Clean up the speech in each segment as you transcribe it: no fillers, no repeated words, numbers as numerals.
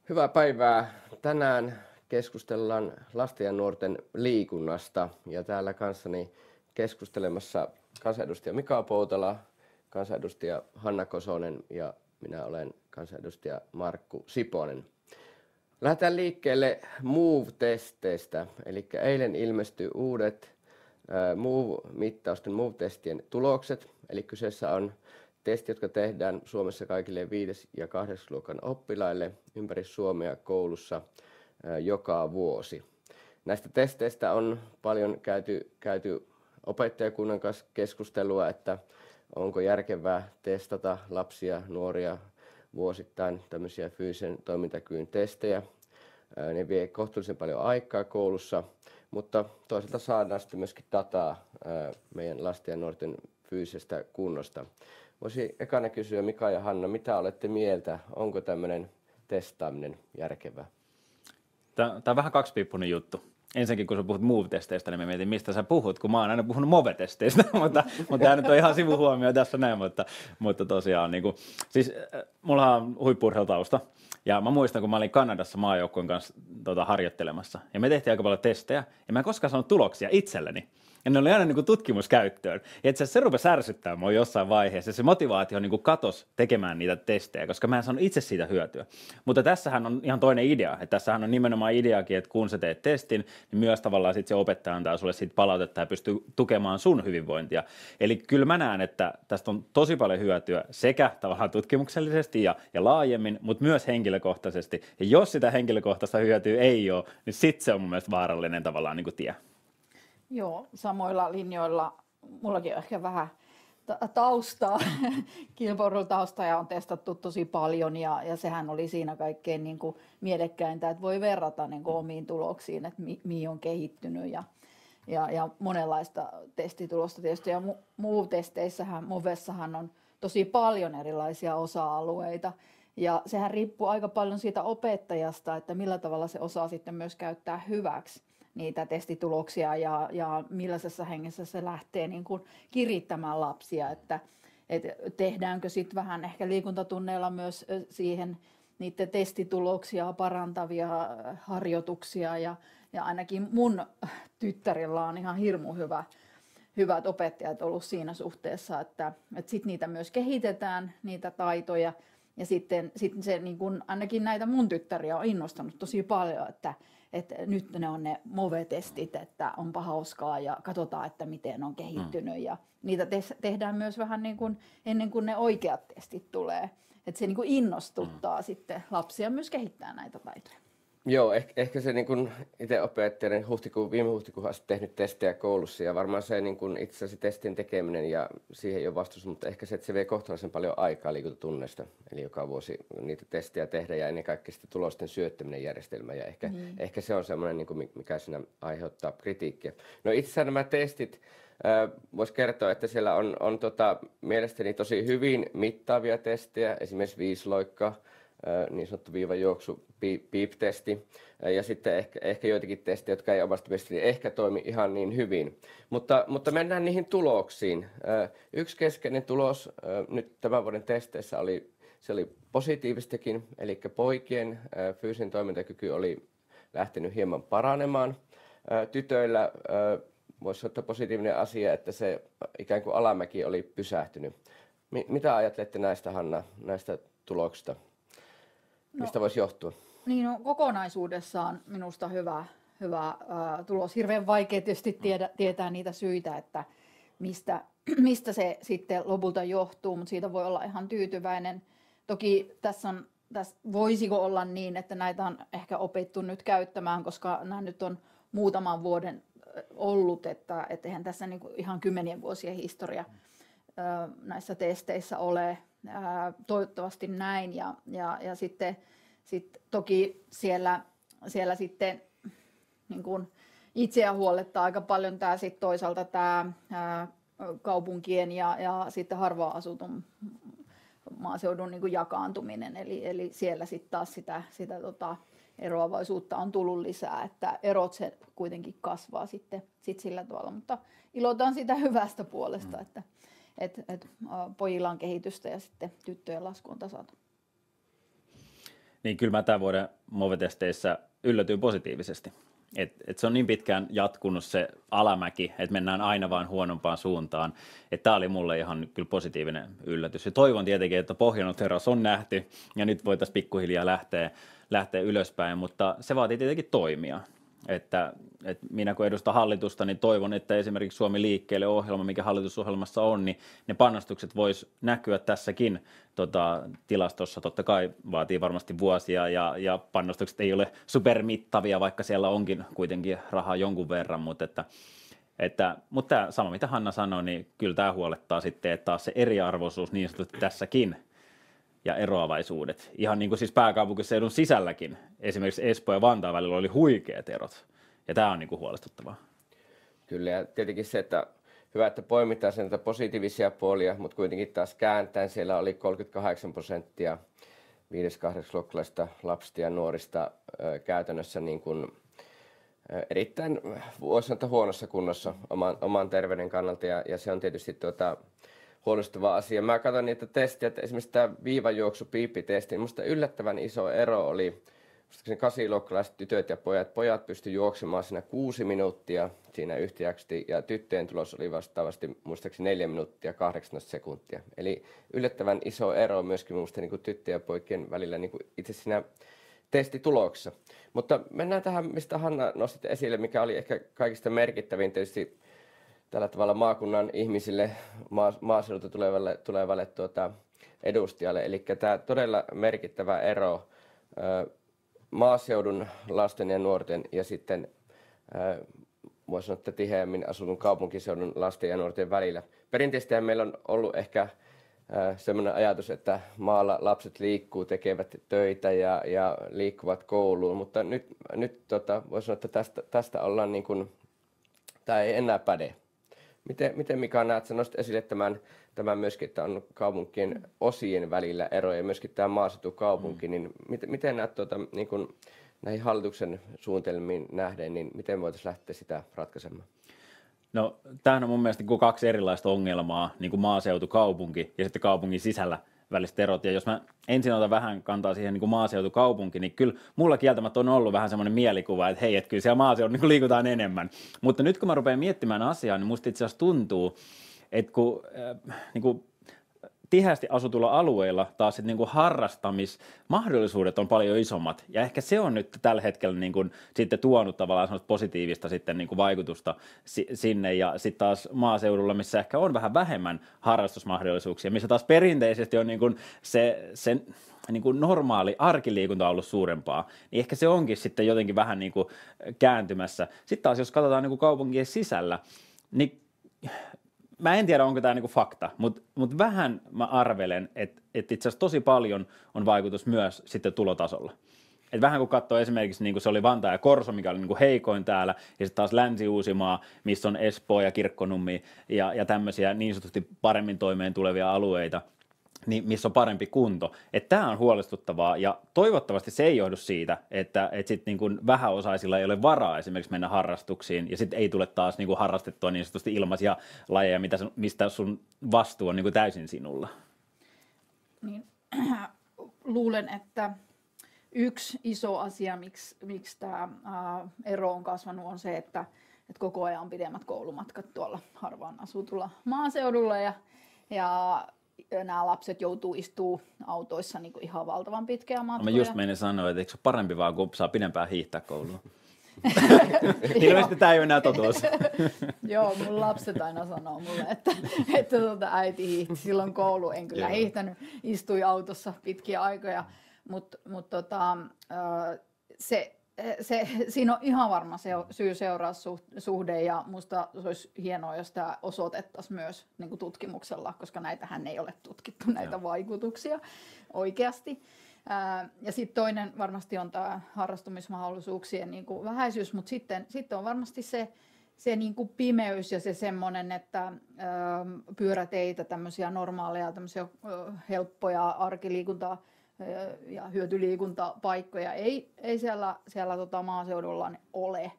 Hyvää päivää. Tänään keskustellaan lasten ja nuorten liikunnasta ja täällä kanssani keskustelemassa kansanedustaja Mika Poutala, kansanedustaja Hanna Kosonen ja minä olen kansanedustaja Markku Siponen. Lähdetään liikkeelle Move-testeistä. Eli eilen ilmestyi uudet Move-mittausten, Move-testien tulokset. Eli kyseessä on testit, jotka tehdään Suomessa kaikille 5. ja 8. luokan oppilaille ympäri Suomea koulussa joka vuosi. Näistä testeistä on paljon käyty opettajakunnan kanssa keskustelua, että onko järkevää testata lapsia, nuoria vuosittain tämmöisiä fyysisen toimintakyvyn testejä. Ne vie kohtuullisen paljon aikaa koulussa, mutta toisaalta saadaan sitten myöskin dataa meidän lasten ja nuorten fyysisestä kunnosta. Voisin ekana kysyä Mika ja Hanna, mitä olette mieltä? Onko tämmöinen testaaminen järkevää? Tämä on vähän kaksipiippunen juttu. Ensinnäkin kun sä puhut Move-testeistä, niin mä mietin, mistä sä puhut, kun mä oon aina puhunut Move-testeistä, mutta tämä nyt on ihan sivuhuomio tässä näin, mutta tosiaan, niin kuin, siis mulla on huippu-urheilutausta, ja mä muistan, kun mä olin Kanadassa maajoukkueen kanssa harjoittelemassa, ja me tehtiin aika paljon testejä, ja mä en koskaan saanut tuloksia itselleni. Ja ne oli aina niin kuin tutkimuskäyttöön. Ja itse asiassa se rupesi ärsyttämään mua jossain vaiheessa. Se motivaatio niin kuin katosi tekemään niitä testejä, koska mä en saanut itse siitä hyötyä. Mutta tässähän on ihan toinen idea. Että tässähän on nimenomaan ideakin, että kun sä teet testin, niin myös tavallaan sit se opettaja antaa sulle siitä palautetta ja pystyy tukemaan sun hyvinvointia. Eli kyllä mä näen, että tästä on tosi paljon hyötyä sekä tavallaan tutkimuksellisesti ja laajemmin, mutta myös henkilökohtaisesti. Ja jos sitä henkilökohtaista hyötyä ei ole, niin sitten se on mun mielestä vaarallinen tavallaan niin kuin tie. Joo, samoilla linjoilla. Mullakin on ehkä vähän taustaa, kilpaurheilutausta ja on testattu tosi paljon ja sehän oli siinä kaikkein niin kuin mielekkäintä, että voi verrata niin kuin omiin tuloksiin, että mihin on kehittynyt ja monenlaista testitulosta tietysti. Ja Move-testeissähän, Movessahan on tosi paljon erilaisia osa-alueita ja sehän riippuu aika paljon siitä opettajasta, että millä tavalla se osaa sitten myös käyttää hyväksi niitä testituloksia ja millaisessa hengessä se lähtee niin kuin kirittämään lapsia, että tehdäänkö sitten vähän ehkä liikuntatunneilla myös siihen niiden testituloksia parantavia harjoituksia ja ainakin mun tyttärillä on ihan hirmu hyvät opettajat ollut siinä suhteessa, että sitten niitä myös kehitetään, niitä taitoja ja sitten se niin kun, ainakin näitä mun tyttäriä on innostanut tosi paljon, että nyt ne on ne Move-testit, että onpa hauskaa ja katsotaan, että miten on kehittynyt. Ja niitä tehdään myös vähän niin kuin ennen kuin ne oikeat testit tulee. Että se niin kuin innostuttaa sitten lapsia myös kehittää näitä taitoja. Joo, ehkä se niin kuin itse opettajana viime huhtikuuhun asti tehnyt testejä koulussa ja varmaan se niin kuin itse asiassa testin tekeminen ja siihen ei ole vastus, mutta ehkä se, että se vie kohtalaisen paljon aikaa liikuntatunneista, eli joka vuosi niitä testejä tehdä ja ennen kaikkea sitten tulosten syöttäminen järjestelmään ja ehkä se on semmoinen, niin kuin mikä siinä aiheuttaa kritiikkiä. No itse asiassa nämä testit, voisi kertoa, että siellä on mielestäni tosi hyvin mittaavia testejä, esimerkiksi 5 loikka, niin sanottu viivajuoksu, PEEP-testi ja sitten ehkä joitakin testejä, jotka ei omasta mielestäni ehkä toimi ihan niin hyvin. Mutta mennään niihin tuloksiin. Yksi keskeinen tulos nyt tämän vuoden testeissä se oli positiivistakin, eli poikien fyysinen toimintakyky oli lähtenyt hieman paranemaan. Tytöillä voisi ottaa positiivinen asia, että se ikään kuin alamäki oli pysähtynyt. Mitä ajattelette näistä, Hanna, näistä tuloksista? Mistä voisi johtua? Niin, kokonaisuudessaan minusta hyvä tulos. Hirveän vaikea tietysti tietää niitä syitä, että mistä se sitten lopulta johtuu, mutta siitä voi olla ihan tyytyväinen. Toki tässä voisiko olla niin, että näitä on ehkä opittu nyt käyttämään, koska nämä nyt on muutaman vuoden ollut, että eihän tässä niinku ihan 10 vuosien historia näissä testeissä ole. Toivottavasti näin ja sitten toki siellä sitten niin kuin itseä huolettaa aika paljon tämä sitten toisaalta tämä kaupunkien ja sitten harvaan asutun maaseudun niin kuin jakaantuminen, eli siellä sitten taas sitä eroavaisuutta on tullut lisää, että erot se kuitenkin kasvaa sitten sillä tavalla, mutta ilotaan sitä hyvästä puolesta, että pojilla on kehitystä ja sitten tyttöjen lasku on tasaton. Niin kyllä mä tämän vuoden MOVE-testeissä yllätyin positiivisesti. Et se on niin pitkään jatkunut se alamäki, että mennään aina vaan huonompaan suuntaan. Tämä oli mulle ihan kyllä positiivinen yllätys. Ja toivon tietenkin, että pohjanoteeraus on nähty ja nyt voitaisiin pikkuhiljaa lähteä ylöspäin, mutta se vaatii tietenkin toimia. Että minä kun edustan hallitusta, niin toivon, että esimerkiksi Suomi liikkeelle -ohjelma, mikä hallitusohjelmassa on, niin ne panostukset vois näkyä tässäkin tilastossa. Totta kai vaatii varmasti vuosia ja panostukset ei ole supermittavia, vaikka siellä onkin kuitenkin rahaa jonkun verran, mutta tämä sama mitä Hanna sanoi, niin kyllä tämä huolettaa sitten, että taas se eriarvoisuus niin sanotusti tässäkin ja eroavaisuudet. Ihan niin kuin siis pääkaupunkiseudun sisälläkin, esimerkiksi Espoo ja Vantaan välillä oli huikeat erot. Ja tämä on niin kuin huolestuttavaa. Kyllä, ja tietenkin se, että hyvä, että poimitaan sen positiivisia puolia, mutta kuitenkin taas kääntäen siellä oli 38% 5.–8. lapsista ja nuorista käytännössä niin kuin erittäin, voisi sanoa, minusta kunnossa oman terveyden kannalta, ja se on tietysti huolestuttava asia. Mä katson niitä testejä, että esimerkiksi tämä viivajuoksu-piippitesti, minusta yllättävän iso ero oli, 8-luokkalaiset tytöt ja pojat pystyivät juoksemaan siinä 6 minuuttia siinä yhtäjaksosti, ja tyttöjen tulos oli vastaavasti muistaakseni 4 minuuttia 18 sekuntia. Eli yllättävän iso ero myöskin minusta niin tyttöjen ja poikien välillä niin itse siinä testituloksessa. Mutta mennään tähän, mistä Hanna nostit esille, mikä oli ehkä kaikista merkittävin tietysti tällä tavalla maakunnan ihmisille, maaseudulta tulevalle edustajalle. Eli tämä todella merkittävä ero maaseudun lasten ja nuorten ja sitten voisi sanoa, että tiheämmin asutun kaupunkiseudun lasten ja nuorten välillä. Perinteisesti meillä on ollut ehkä sellainen ajatus, että maalla lapset liikkuu, tekevät töitä ja liikkuvat kouluun, mutta nyt voisi sanoa, että tästä ollaan niin kuin, tämä ei enää päde. Miten Mika näet, sä nostit esille tämän myöskin, että on kaupunkien osien välillä eroja ja myöskin tämä maaseutukaupunki, niin miten näet niin kun näihin hallituksen suunnitelmiin nähden, niin miten voitaisiin lähteä sitä ratkaisemaan? No, tämähän on mun mielestä niin 2 erilaista ongelmaa, niin kuin maaseutukaupunki ja sitten kaupungin sisällä väliset erot. Ja jos mä ensin otan vähän kantaa siihen niin kuin maaseutukaupunki, niin kyllä mulla kieltämättä on ollut vähän semmoinen mielikuva, että hei, että kyllä siellä maaseudulla niin liikutaan enemmän. Mutta nyt kun mä rupean miettimään asiaa, niin musta itse asiassa tuntuu, että kun niin kuin tiheästi asutulla alueilla taas niin kuin harrastamismahdollisuudet on paljon isommat. Ja ehkä se on nyt tällä hetkellä niin kuin sitten tuonut tavallaan positiivista sitten niin kuin vaikutusta sinne. Ja sitten taas maaseudulla, missä ehkä on vähän vähemmän harrastusmahdollisuuksia, missä taas perinteisesti on niin kuin se niin kuin normaali arkiliikunta on ollut suurempaa, niin ehkä se onkin sitten jotenkin vähän niin kuin kääntymässä. Sitten taas jos katsotaan niin kuin kaupunkien sisällä, niin mä en tiedä, onko tämä niinku fakta, mutta vähän mä arvelen, että itse asiassa tosi paljon on vaikutus myös sitten tulotasolla. Et vähän kun katsoo esimerkiksi, niin kuin se oli Vantaa ja Korso, mikä oli niinku heikoin täällä, ja sitten taas Länsi-Uusimaa, missä on Espoo ja Kirkkonummi ja tämmöisiä niin sanotusti paremmin toimeen tulevia alueita, niin missä on parempi kunto. Tämä on huolestuttavaa ja toivottavasti se ei johdu siitä, että sit niin kuin vähäosaisilla ei ole varaa esimerkiksi mennä harrastuksiin ja sitten ei tule taas niin kuin harrastettua niin sanotusti ilmaisia lajeja, mistä sun vastuu on niin kuin täysin sinulla. Niin, luulen, että yksi iso asia, miksi tämä ero on kasvanut, on se, että koko ajan on pidemmät koulumatkat tuolla harvaan asutulla maaseudulla ja nämä lapset joutuu istumaan autoissa niin kuin ihan valtavan pitkää matkoja. Mä just menin sanoa, että eikö se ole parempi vaan, kun saa pidempään hiihtää kouluun. Ilmeisesti tämä ei ole enää totuus. Joo, mun lapset aina sanoo mulle, että äiti hiihti silloin koulu. En kyllä hiihtänyt, istui autossa pitkiä aikoja, mutta siinä on ihan varma syy-seuraussuhde ja musta se olisi hienoa, jos tämä osoitettaisiin myös niin kuin tutkimuksella, koska näitähän ei ole tutkittu, näitä vaikutuksia oikeasti. Ja sitten toinen varmasti on tämä harrastumismahdollisuuksien niin kuin vähäisyys, mutta sitten on varmasti se niin kuin pimeys ja se semmoinen, että pyöräteitä, tämmöisiä normaaleja, tämmöisiä helppoja arkiliikuntaa ja hyötyliikuntapaikkoja ei siellä maaseudulla ole.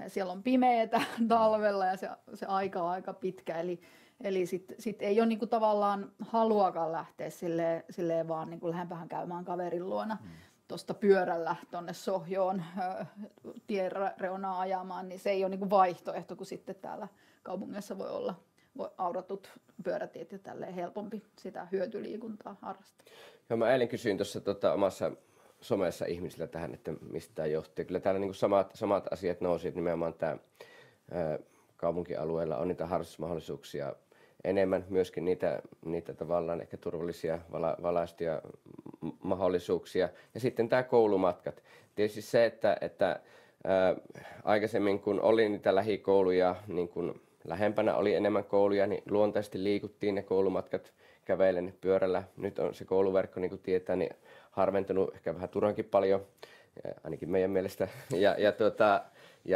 Siellä on pimeätä talvella ja se aika on aika pitkä, eli sit ei ole niinku tavallaan haluakaan lähteä silleen vaan niinku lähempään käymään kaverin luona. tuosta pyörällä tuonne Sohjoon tien reunaan ajamaan, niin se ei ole niin kuin vaihtoehto, kun sitten täällä kaupungissa voi olla auratut pyörätiet ja tälleen helpompi sitä hyötyliikuntaa harrastaa. Joo, mä eilen kysyin tuossa omassa somessa ihmisillä tähän, että mistä tämä johtuu. Kyllä täällä niin samat asiat nousi, että nimenomaan tämä kaupunkialueella on niitä harrastusmahdollisuuksia enemmän, myöskin niitä tavallaan ehkä turvallisia valaistuja mahdollisuuksia. Ja sitten tämä koulumatkat. Tietysti se, että aikaisemmin kun oli niitä lähikouluja, niin kun lähempänä oli enemmän kouluja, niin luontaisesti liikuttiin ne koulumatkat kävellen pyörällä. Nyt on se kouluverkko, niin kuin tietää, niin harventunut ehkä vähän turhankin paljon, ainakin meidän mielestä.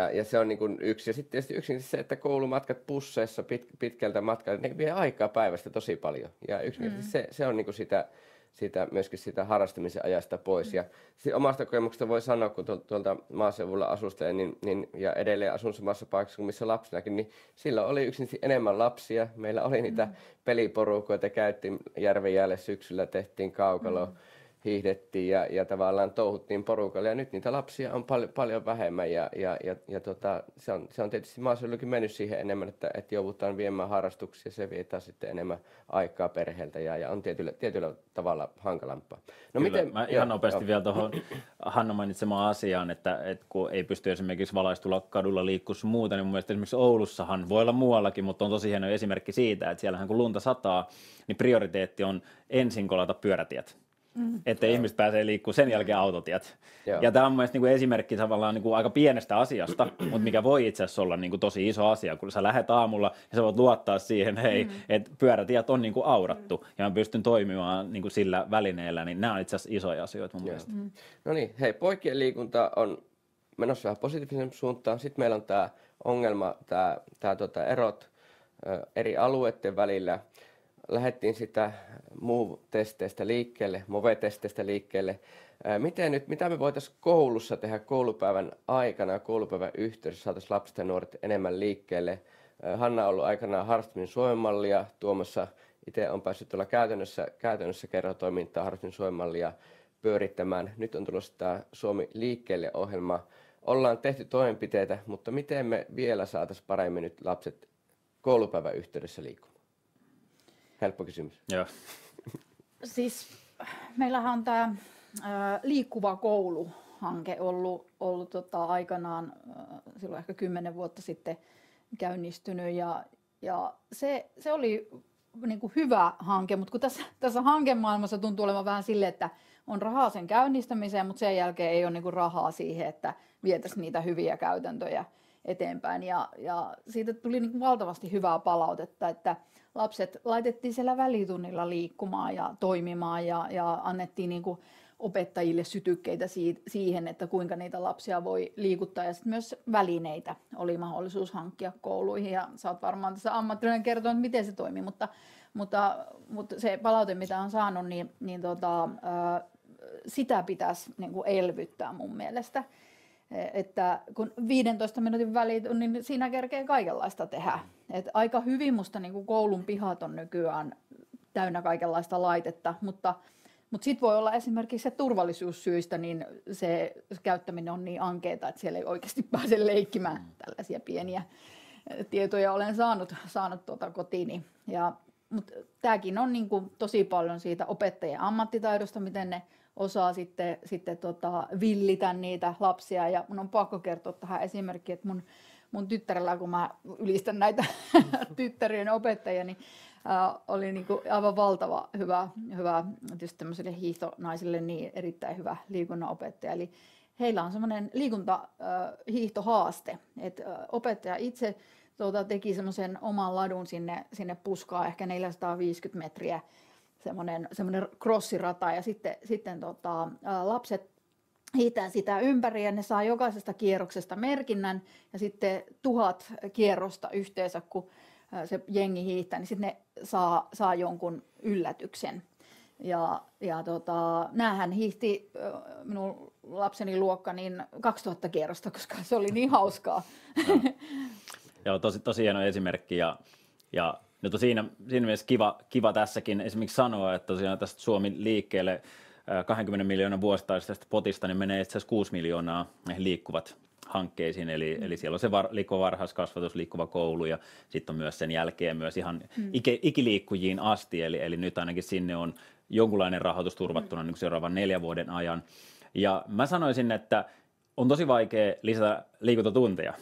Ja se on niin kuin yksi. Ja sitten tietysti yksinkertaisesti se, että koulumatkat busseissa pitkältä matkalta, ne vie aikaa päivästä tosi paljon. Ja yksinkertaisesti se on niin kuin myöskin sitä harrastamisen ajasta pois. Ja omasta kokemuksesta voi sanoa, kun tuolta maaseudulla asustelen ja edelleen asun samassa paikassa kuin missä lapsenakin, niin silloin oli yksinkertaisesti enemmän lapsia. Meillä oli niitä peliporukoita, käytiin järven jäälle syksyllä, tehtiin kaukalo, hiihdettiin ja tavallaan touhuttiin porukalla. Ja nyt niitä lapsia on paljon vähemmän ja se on tietysti maaseudullakin mennyt siihen enemmän, että joudutaan viemään harrastuksia. Se vie taas sitten enemmän aikaa perheeltä ja on tietyllä tavalla hankalampaa. No Kyllä, miten, mä ihan nopeasti vielä tuohon Hanna mainitsemaan asiaan, että kun ei pysty esimerkiksi valaistulla kadulla liikkumaan muuta, niin mun mielestä esimerkiksi Oulussahan voi olla muuallakin, mutta on tosi hieno esimerkki siitä, että siellähän kun lunta sataa, niin prioriteetti on ensin kolata pyörätiet. Että ihmiset pääsee liikkumaan, sen jälkeen autotiet. Joo. Ja tämä on mielestäni niin esimerkki tavallaan niin aika pienestä asiasta, mutta mikä voi itse asiassa olla niin tosi iso asia, kun sä lähdet aamulla ja sä voit luottaa siihen, että pyörätiet on niin aurattu ja mä pystyn toimimaan niin sillä välineellä, niin nämä on itse asiassa isoja asioita mun mielestä. No niin, hei, poikien liikunta on menossa vähän positiivisen suuntaan. Sitten meillä on tämä ongelma, erot eri alueiden välillä. Lähdettiin sitä MOVE-testeistä liikkeelle, MOVE-testeistä liikkeelle. Mitä me voitaisiin koulussa tehdä koulupäivän aikana, koulupäivän yhteydessä, saataisiin lapset ja nuoret enemmän liikkeelle? Hanna on ollut aikanaan harrastamisen Suomen mallia tuomassa. Itse olen päässyt tuolla käytännössä kerhotoimintaa harrastamisen Suomen mallia pyörittämään. Nyt on tulossa tämä Suomi liikkeelle -ohjelma. Ollaan tehty toimenpiteitä, mutta miten me vielä saataisiin paremmin nyt lapset koulupäivän yhteydessä liikkumaan? Helppo kysymys. Joo. Siis meillähän on tämä liikkuva koulu-hanke ollut aikanaan silloin ehkä 10 vuotta sitten käynnistynyt ja se oli niin kuin hyvä hanke, mutta kun tässä hankemaailmassa tuntuu olevan vähän silleen, että on rahaa sen käynnistämiseen, mutta sen jälkeen ei ole niin kuin rahaa siihen, että vietäisiin niitä hyviä käytäntöjä eteenpäin ja siitä tuli niin kuin valtavasti hyvää palautetta, että lapset laitettiin siellä välitunnilla liikkumaan ja toimimaan ja annettiin niin kuin opettajille sytykkeitä siihen, että kuinka niitä lapsia voi liikuttaa ja sitten myös välineitä oli mahdollisuus hankkia kouluihin ja sä oot varmaan tässä ammattilainen kertoa, että miten se toimii, mutta se palaute, mitä on saanut, sitä pitäisi niin kuin elvyttää mun mielestä. Että kun 15 minuutin välit on, niin siinä kerkee kaikenlaista tehdä. Et aika hyvin musta niin kuin koulun pihat on nykyään täynnä kaikenlaista laitetta, mutta sitten voi olla esimerkiksi se turvallisuussyistä, niin se käyttäminen on niin ankeeta, että siellä ei oikeasti pääse leikkimään. Tällaisia pieniä tietoja olen saanut kotiini. Mutta tämäkin on niin kuin tosi paljon siitä opettajien ammattitaidosta, miten ne osaa sitten villitä niitä lapsia. Ja mun on pakko kertoa tähän esimerkkiin, että mun tyttärellä, kun mä ylistän näitä tyttärien opettajia, niin oli niinku aivan valtava hyvä tietysti tämmöisille hiihtonaisille niin erittäin hyvä liikunnanopettaja. Eli heillä on semmoinen hiihtohaaste, että opettaja itse teki semmoisen oman ladun sinne puskaan, ehkä 450 metriä, semmoinen crossirata, ja sitten lapset hiihtää sitä ympäri, ja ne saa jokaisesta kierroksesta merkinnän, ja sitten 1000 kierrosta yhteensä, kun se jengi hiihtää, niin sitten ne saa jonkun yllätyksen. Ja näähän hiihti minun lapseni luokka niin 2000 kierrosta, koska se oli niin hauskaa. Joo, tosi hieno esimerkki ja siinä mielessä kiva tässäkin esimerkiksi sanoa, että tosiaan tästä Suomi liikkeelle 20 miljoonan vuosittaisesta potista niin menee itse asiassa 6 miljoonaa näihin liikkuvat hankkeisiin, eli siellä on se liikkuva varhaiskasvatus, liikkuva koulu ja sitten on myös sen jälkeen myös ihan ikiliikkujiin asti, eli nyt ainakin sinne on jonkunlainen rahoitus turvattuna niin seuraavan 4 vuoden ajan. Ja mä sanoisin, että on tosi vaikea lisätä liikuntatunteja,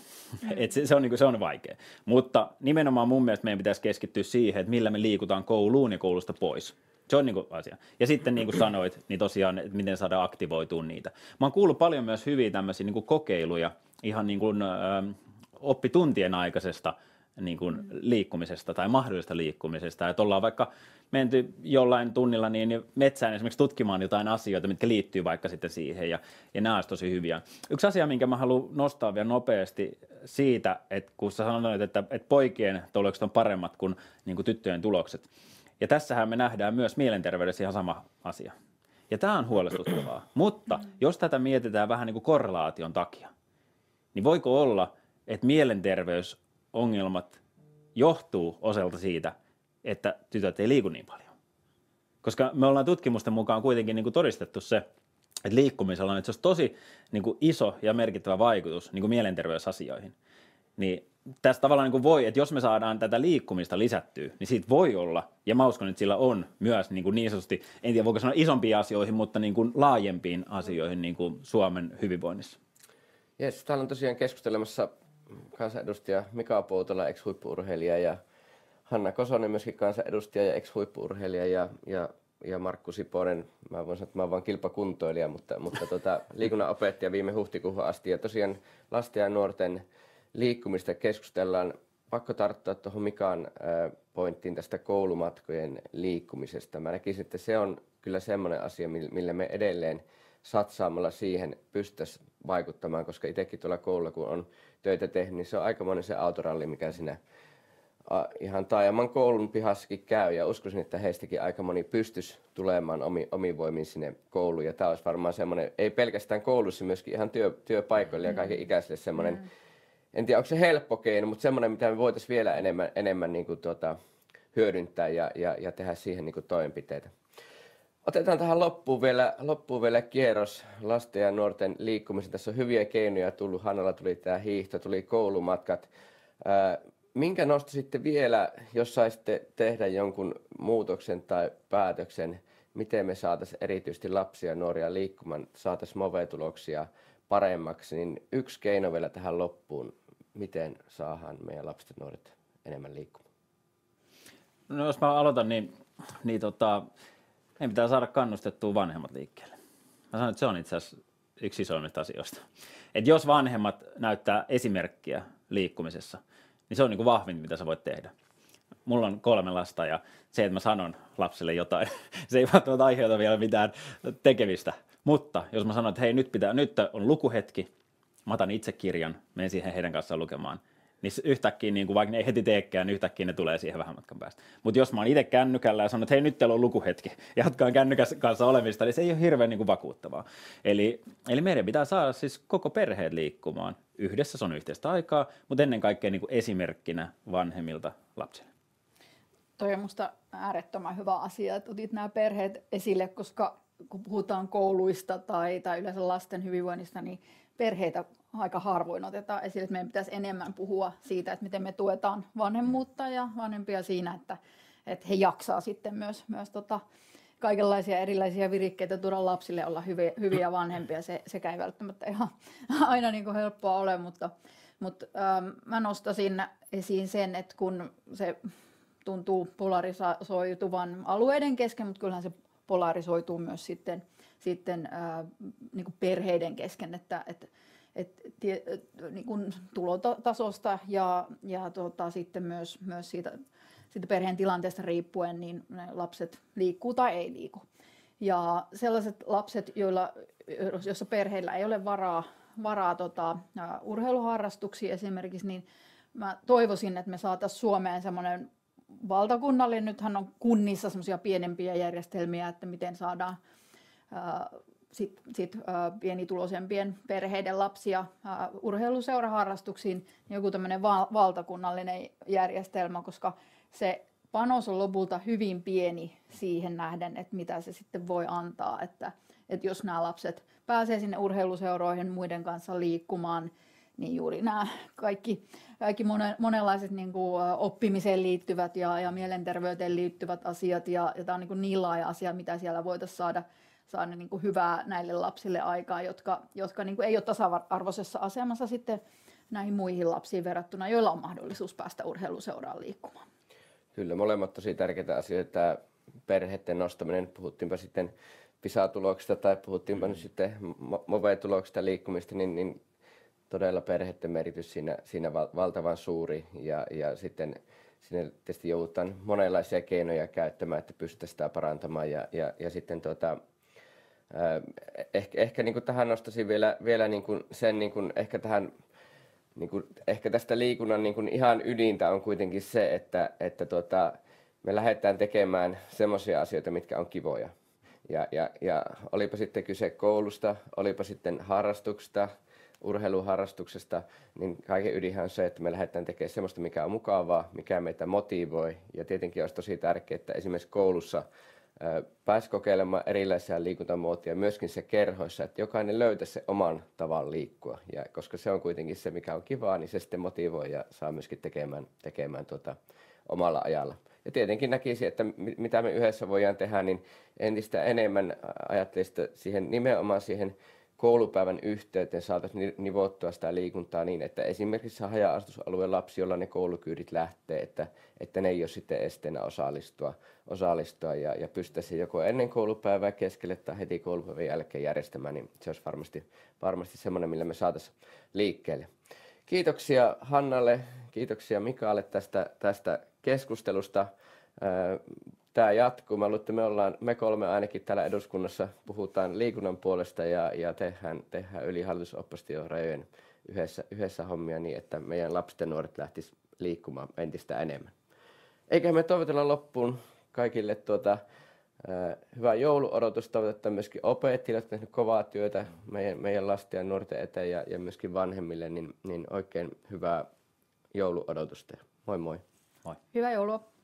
se on vaikea, mutta nimenomaan mun mielestä meidän pitäisi keskittyä siihen, että millä me liikutaan kouluun ja koulusta pois. Se on niin kuin asia. Ja sitten niin kuin sanoit, niin tosiaan, että miten saadaan aktivoitua niitä. Mä oon kuullut paljon myös hyviä tämmöisiä niin kuin kokeiluja ihan niin kuin oppituntien aikaisesta niin kuin liikkumisesta tai mahdollisesta liikkumisesta. Että ollaan vaikka menty jollain tunnilla niin metsään esimerkiksi tutkimaan jotain asioita, mitkä liittyy vaikka sitten siihen, ja nämä olisi tosi hyviä. Yksi asia, minkä mä haluan nostaa vielä nopeasti siitä, että kun sä sanoit, että poikien tulokset on paremmat kuin, niin kuin tyttöjen tulokset, ja tässähän me nähdään myös mielenterveydessä ihan sama asia. Ja tämä on huolestuttavaa, mutta jos tätä mietitään vähän niin kuin korrelaation takia, niin voiko olla, että mielenterveysongelmat johtuu osalta siitä, että tytöt ei liiku niin paljon? Koska me ollaan tutkimusten mukaan kuitenkin niin kuin todistettu se, että liikkumisella on tosi niin kuin iso ja merkittävä vaikutus niin kuin mielenterveysasioihin. Niin tässä tavallaan niin kuin voi, että jos me saadaan tätä liikkumista lisättyä, niin siitä voi olla, ja mä uskon, että sillä on myös niin sanotusti, en tiedä voiko sanoa isompiin asioihin, mutta niin kuin laajempiin asioihin niin kuin Suomen hyvinvoinnissa. Jes, täällä on tosiaan keskustelemassa kansanedustaja Mika Poutola, ex-huippu-urheilija, ja Hanna Kosonen myöskin kansanedustaja ja ex-huippu-urheilija, ja Markku Siponen, mä voin sanoa, että mä oon vaan kilpakuntoilija, mutta liikunnanopettaja viime huhtikuuhun asti, ja tosiaan lasten ja nuorten liikkumista keskustellaan. Pakko tarttua tuohon Mikan pointtiin tästä koulumatkojen liikkumisesta. Mä näkisin, että se on kyllä semmoinen asia, millä me edelleen satsaamalla siihen pystyttäisiin vaikuttamaan, koska itsekin tuolla koululla, kun on töitä tehnyt, niin se on aikamoinen se autoralli, mikä siinä ihan taajaman koulun pihassakin käy. Ja uskoisin, että heistäkin aika moni pystyisi tulemaan omin voimin sinne kouluun. Ja tämä olisi varmaan semmoinen, ei pelkästään koulussa, myöskin ihan työpaikoille ja kaiken ikäisille semmoinen, en tiedä onko se helppo keino, mutta semmoinen, mitä me voitaisiin vielä enemmän niin kuin hyödyntää ja tehdä siihen niin kuin toimenpiteitä. Otetaan tähän loppuun vielä kierros lasten ja nuorten liikkumisen. Tässä on hyviä keinoja tullut. Hannalla tuli tämä hiihto, tuli koulumatkat. Minkä nostaisitte vielä, jos saisitte tehdä jonkun muutoksen tai päätöksen, miten me saataisiin erityisesti lapsia ja nuoria liikkumaan, saataisiin MOVE-tuloksia paremmaksi, niin yksi keino vielä tähän loppuun, miten saadaan meidän lapset ja nuoret enemmän liikkumaan? No jos mä aloitan, niin meidän pitää saada kannustettua vanhemmat liikkeelle. Mä sanon, että se on itse asiassa yksi isoimmista asioista. Että jos vanhemmat näyttää esimerkkiä liikkumisessa, niin se on niin kuin vahvin, mitä sä voit tehdä. Mulla on 3 lasta ja se, että mä sanon lapselle jotain, se ei välttämättä aiheuta vielä mitään tekemistä. Mutta jos mä sanon, että hei, nyt on lukuhetki, mä otan itse kirjan, menen siihen heidän kanssaan lukemaan, niin yhtäkkiä, niin kuin vaikka ne ei heti teekään, niin yhtäkkiä ne tulee siihen vähän matkan päästä. Mutta jos mä oon itse kännykällä ja sanon, että hei, nyt teillä on lukuhetki, ja jatkaan kännykässä kanssa olemista, niin se ei ole hirveän niin kuin vakuuttavaa. Eli meidän pitää saada siis koko perheet liikkumaan. Yhdessä se on yhteistä aikaa, mutta ennen kaikkea niin kuin esimerkkinä vanhemmilta lapsille. Toi on musta äärettömän hyvä asia, että otit nämä perheet esille, koska kun puhutaan kouluista tai yleensä lasten hyvinvoinnista, niin perheitä aika harvoin otetaan esille, että meidän pitäisi enemmän puhua siitä, että miten me tuetaan vanhemmuutta ja vanhempia siinä, että he jaksaa sitten myös kaikenlaisia erilaisia virikkeitä tuoda lapsille, olla hyviä vanhempia. Sekä ei välttämättä ihan aina niin kuin helppoa ole, mutta mä nostaisin esiin sen, että kun se tuntuu polarisoituvan alueiden kesken, mutta kyllähän se polarisoituu myös sitten niin kuin perheiden kesken, että niin kuin tulotasosta ja sitten myös siitä perheen tilanteesta riippuen, niin ne lapset liikkuu tai ei liiku. Ja sellaiset lapset, joissa perheillä ei ole varaa urheiluharrastuksiin esimerkiksi, niin mä toivoisin, että me saataisiin Suomeen semmoinen valtakunnallinen, nythän on kunnissa semmoisia pienempiä järjestelmiä, että miten saadaan pienituloisempien perheiden lapsia urheiluseuraharrastuksiin, niin joku tämmöinen valtakunnallinen järjestelmä, koska se panos on lopulta hyvin pieni siihen nähden, että mitä se sitten voi antaa. Että jos nämä lapset pääsee sinne urheiluseuroihin muiden kanssa liikkumaan, niin juuri nämä kaikki monenlaiset niin kuin oppimiseen liittyvät ja mielenterveyteen liittyvät asiat. Ja tämä on niin laaja asia, mitä siellä voitaisiin saada niin kuin hyvää näille lapsille aikaa, jotka niin kuin ei ole tasa-arvoisessa asemassa sitten näihin muihin lapsiin verrattuna, joilla on mahdollisuus päästä urheiluseuraan liikkumaan. Kyllä, molemmat tosi tärkeitä asioita. Tämä perheiden nostaminen, puhuttiinpa sitten PISA-tuloksista tai puhuttiinpa nyt sitten MOVE-tuloksista liikkumista, niin todella perheiden merkitys siinä valtavan suuri. Ja sitten sinne tietysti joudutaan monenlaisia keinoja käyttämään, että pystytään sitä parantamaan. Ja sitten ehkä niin kuin tähän nostaisin vielä niin kuin sen niin kuin ehkä tähän ehkä tästä liikunnan ihan ydintä on kuitenkin se, että me lähdetään tekemään semmoisia asioita, mitkä on kivoja. Ja olipa sitten kyse koulusta, olipa sitten harrastuksesta, urheiluharrastuksesta, niin kaiken ydinhän on se, että me lähdetään tekemään semmoista, mikä on mukavaa, mikä meitä motivoi. Ja tietenkin olisi tosi tärkeää, että esimerkiksi koulussa pääsi kokeilemaan erilaisia liikuntamuotoja, myöskin se kerhoissa, että jokainen löytäisi se oman tavan liikkua. Ja koska se on kuitenkin se, mikä on kivaa, niin se sitten motivoi ja saa myöskin tekemään omalla ajalla. Ja tietenkin näkisin, että mitä me yhdessä voidaan tehdä, niin entistä enemmän ajattelisin, että nimenomaan siihen koulupäivän yhteyteen saataisiin nivottua sitä liikuntaa niin, että esimerkiksi haja-asutusalueen lapsi, jolla ne koulukyydit lähtee, että ne ei ole sitten esteenä osallistua ja pystyttäisiin joko ennen koulupäivää keskelle tai heti koulupäivän jälkeen järjestämään, niin se olisi varmasti semmoinen, millä me saataisiin liikkeelle. Kiitoksia Hannalle, kiitoksia Mikalle tästä keskustelusta. Tämä jatkuu. Mä luulen, että me kolme ainakin täällä eduskunnassa puhutaan liikunnan puolesta ja tehdään yli hallitus-oppositiorajojen yhdessä hommia niin, että meidän lapset ja nuoret lähtis liikkumaan entistä enemmän. Eikä me toivotella loppuun kaikille hyvää jouluodotusta, toivotetaan myöskin opettajille, jotka ovat tehneet kovaa työtä meidän lasten ja nuorten eteen ja myöskin vanhemmille, niin oikein hyvää jouluodotusta. Moi moi. Moi. Hyvää joulua.